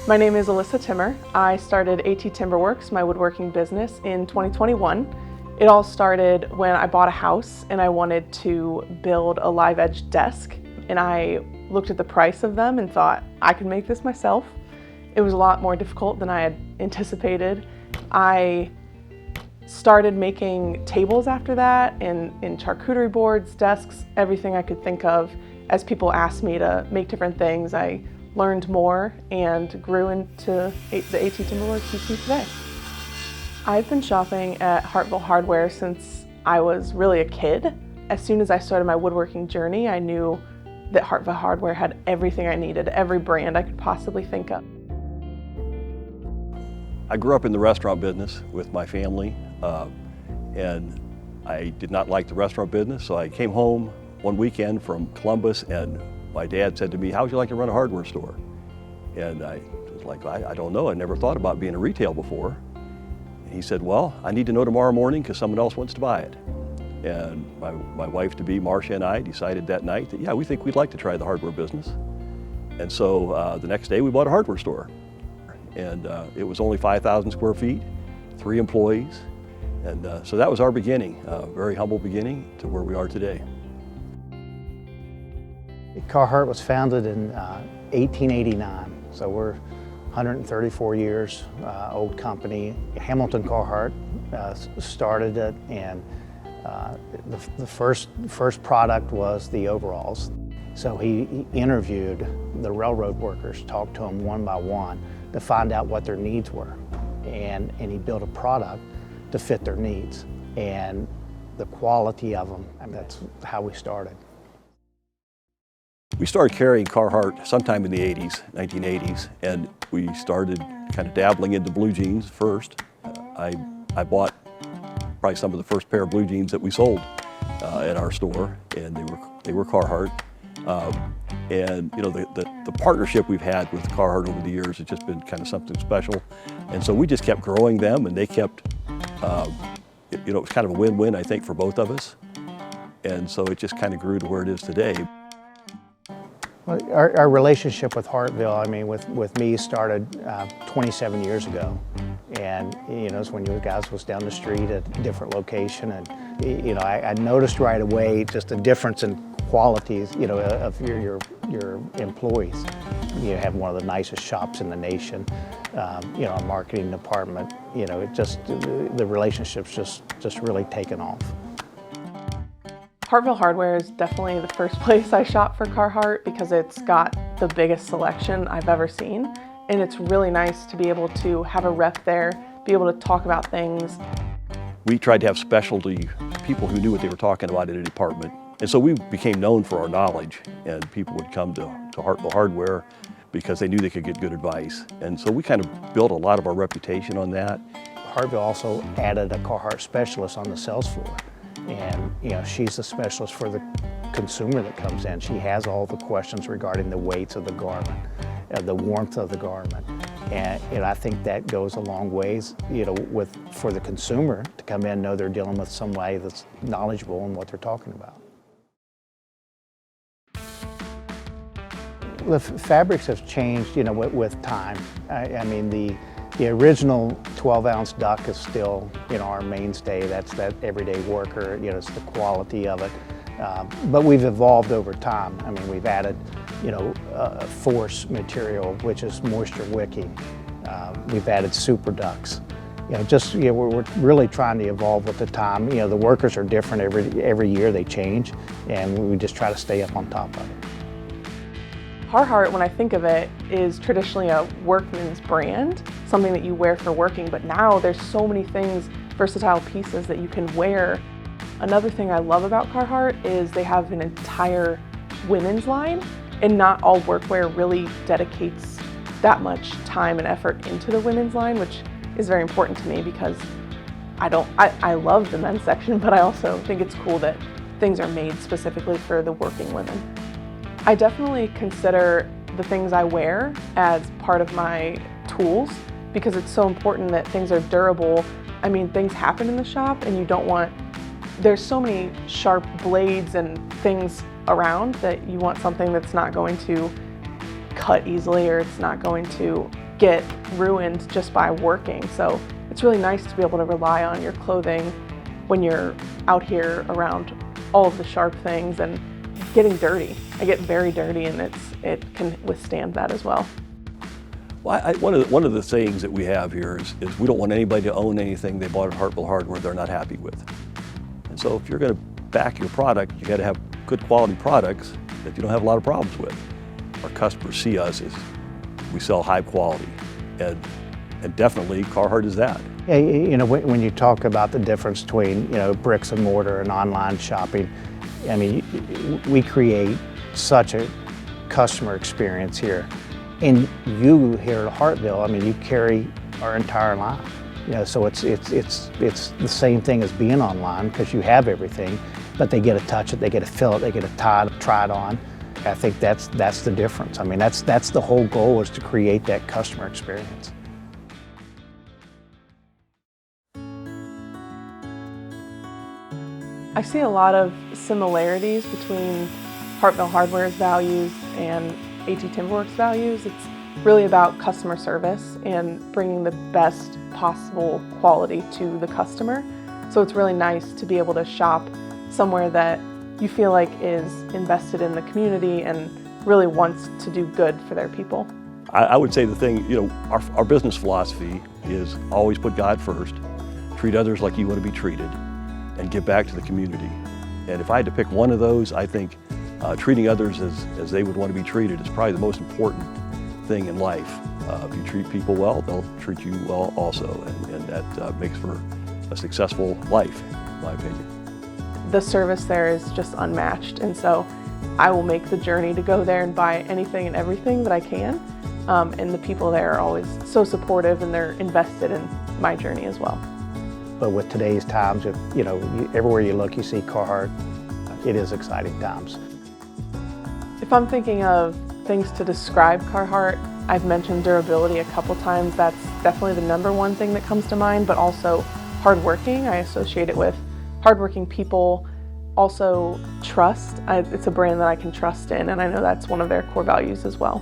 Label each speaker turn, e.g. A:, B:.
A: My name is Alyssa Timmer. I started AT Timberworks, my woodworking business, in 2021. It all started when I bought a house and I wanted to build a live edge desk, and I looked at the price of them and thought I could make this myself. It was a lot more difficult than I had anticipated. I started making tables after that, in charcuterie boards, desks, everything I could think of. As people asked me to make different things, I learned more and grew into the AT Timberworks you see today. I've been shopping at Hartville Hardware since I was really a kid. As soon as I started my woodworking journey, I knew that Hartville Hardware had everything I needed, every brand I could possibly think of.
B: I grew up in the restaurant business with my family, and I did not like the restaurant business, so I came home one weekend from Columbus, and my dad said to me, "How would you like to run a hardware store?" And I was like, I don't know, I never thought about being in retail before. And he said, "Well, I need to know tomorrow morning because someone else wants to buy it." And my wife-to-be, Marcia, and I decided that night that, yeah, we think we'd like to try the hardware business. And so the next day we bought a hardware store. And it was only 5,000 square feet, 3 employees. And so that was our beginning, a very humble beginning to where we are today.
C: Carhartt was founded in 1889, so we're 134 years old company. Hamilton Carhartt started it, and the first product was the overalls. So he interviewed the railroad workers, talked to them one by one to find out what their needs were, and he built a product to fit their needs and the quality of them, and that's how we started.
B: We started carrying Carhartt sometime in the 1980s, and we started kind of dabbling into blue jeans first. I bought probably some of the first pair of blue jeans that we sold at our store, and they were Carhartt. And you know, the partnership we've had with Carhartt over the years has just been kind of something special. And so we just kept growing them, and they kept, you know, it was kind of a win-win, I think, for both of us. And so it just kind of grew to where it is today.
C: Well, our relationship with Hartville, I mean, with me started 27 years ago. And, you know, it's when you guys was down the street at a different location. And, you know, I noticed right away just a difference in qualities, you know, of your employees. You have one of the nicest shops in the nation, you know, a marketing department, you know, it just, the relationship's just really taken off.
A: Hartville Hardware is definitely the first place I shop for Carhartt because it's got the biggest selection I've ever seen. And it's really nice to be able to have a rep there, be able to talk about things.
B: We tried to have specialty people who knew what they were talking about in a department. And so we became known for our knowledge, and people would come to Hartville Hardware because they knew they could get good advice. And so we kind of built a lot of our reputation on that.
C: Hartville also added a Carhartt specialist on the sales floor. And you know, she's the specialist for the consumer that comes in. She has all the questions regarding the weights of the garment, the warmth of the garment. And I think that goes a long ways, you know, for the consumer to come in, know they're dealing with somebody that's knowledgeable in what they're talking about. The fabrics have changed, you know, with time. I mean, the original 12-ounce duck is still, you know, our mainstay. That's that everyday worker, you know, it's the quality of it. But we've evolved over time. I mean, we've added, you know, force material, which is moisture wicking. We've added super ducks. You know, just, you know, we're really trying to evolve with the time. You know, the workers are different every year, they change, and we just try to stay up on top of it.
A: Carhartt, when I think of it, is traditionally a workman's brand, something that you wear for working, but now there's so many things, versatile pieces that you can wear. Another thing I love about Carhartt is they have an entire women's line, and not all workwear really dedicates that much time and effort into the women's line, which is very important to me because I love the men's section, but I also think it's cool that things are made specifically for the working women. I definitely consider the things I wear as part of my tools because it's so important that things are durable. I mean, things happen in the shop and you don't want, there's so many sharp blades and things around that you want something that's not going to cut easily or it's not going to get ruined just by working. So it's really nice to be able to rely on your clothing when you're out here around all of the sharp things and getting dirty. I get very dirty, and it can withstand that as well.
B: Well, one of the sayings that we have here is we don't want anybody to own anything they bought at Hartville Hardware they're not happy with. And so if you're going to back your product, you got to have good quality products that you don't have a lot of problems with. Our customers see us as we sell high quality, and definitely Carhartt is that.
C: Yeah, you know, when you talk about the difference between, you know, bricks and mortar and online shopping, I mean, we create such a customer experience here. And you here at Hartville, I mean, you carry our entire line. You know, so it's the same thing as being online, because you have everything, but they get to touch it, they get to feel it, they get to try it on. I think that's the difference. I mean, that's the whole goal, is to create that customer experience.
A: I see a lot of similarities between Hartville Hardware's values and AT Timberworks' values. It's really about customer service and bringing the best possible quality to the customer. So it's really nice to be able to shop somewhere that you feel like is invested in the community and really wants to do good for their people.
B: I would say the thing, you know, our business philosophy is always put God first, treat others like you want to be treated, and give back to the community. And if I had to pick one of those, I think treating others as they would want to be treated is probably the most important thing in life. If you treat people well, they'll treat you well also, and that makes for a successful life, in my opinion.
A: The service there is just unmatched, and so I will make the journey to go there and buy anything and everything that I can. And the people there are always so supportive, and they're invested in my journey as well.
C: But with today's times, you know, everywhere you look, you see Carhartt. It is exciting times.
A: If I'm thinking of things to describe Carhartt, I've mentioned durability a couple times. That's definitely the #1 thing that comes to mind, but also hardworking. I associate it with hardworking people. Also trust. It's a brand that I can trust in, and I know that's one of their core values as well.